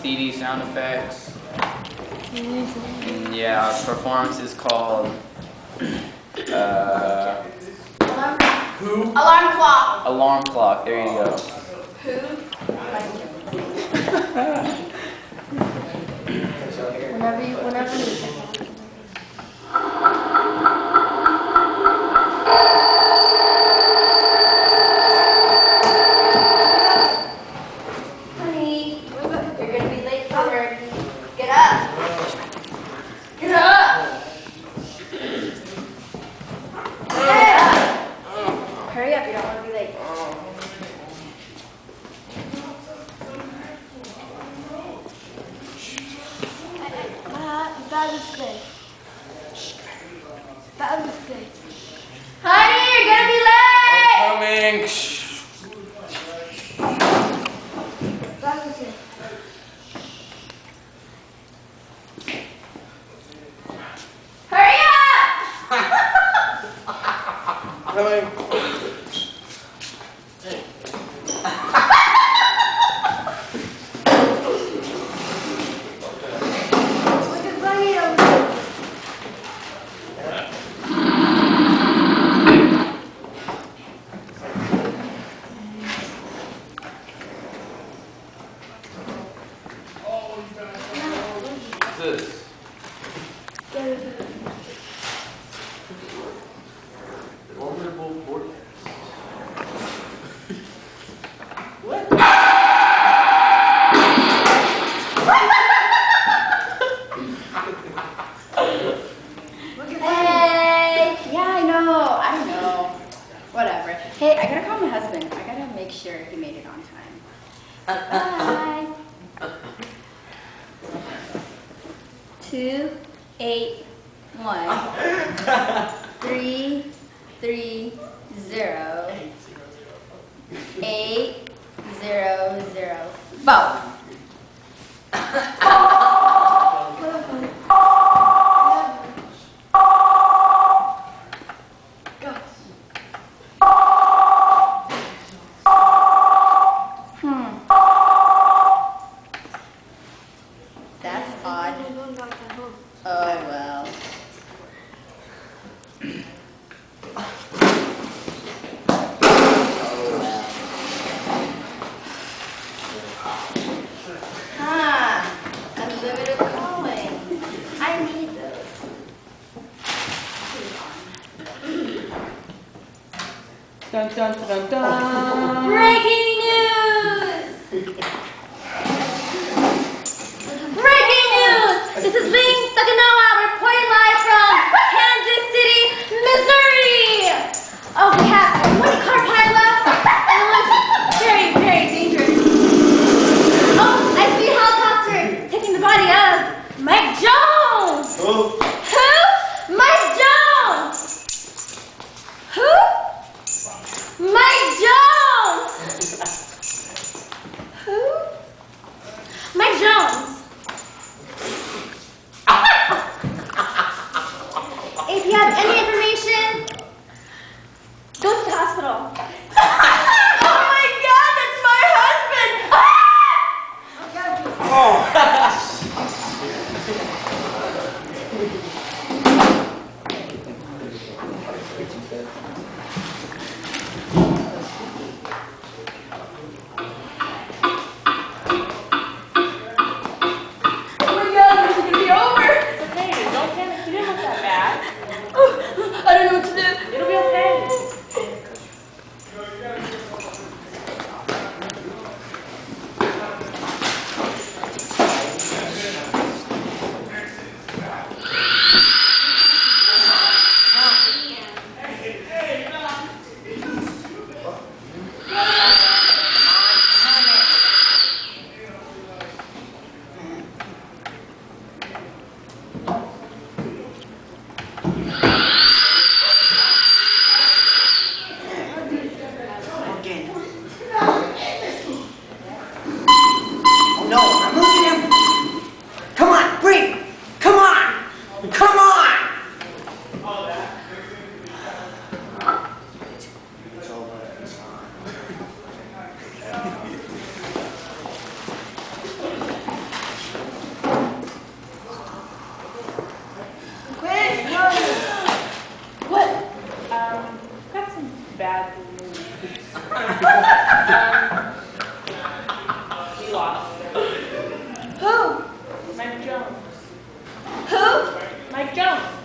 speedy sound effects. And yeah, our performance is called Who? Alarm clock. Alarm Clock. There you go. Who? Whenever you can. Honey, you're gonna be late for work. Get up. Get up. Hey! Hurry up, you don't want to be late. That was good. That was good. Honey, you're gonna be late! I'm coming. Shh. That was good. Hurry up! Coming. This. Vulnerable vortex. What? Hey! Yeah, I know. Whatever. Hey, I gotta call my husband. I gotta make sure he made it on time. Bye. 2, 8, 1, 3, 3, 0, 8, 0, 0. Bow. That's odd. Oh well. Unlimited calling. I need those. Dun dun dun dun. Breaking news! Breaking news! This is Ling Sakanawa reporting live from Kansas City, Missouri! Oh, we have one car pileup, and it looks very, very dangerous. Oh, I see a helicopter taking the body of Mike Jones! Oh. Who? Mike Jones! Who? Mike Jones! Who? Mike Jones. If you have any information, go to the hospital. Oh my God, that's my husband! Oh my God, this is gonna be over. It's okay, don't panic. You didn't look that bad. Oh, I don't know what to do. It'll be okay. No, I'm losing him. Come on, breathe. Come on. Come on. It's over. It's on. We lost. Who? Mike Jones. Who? Mike Jones.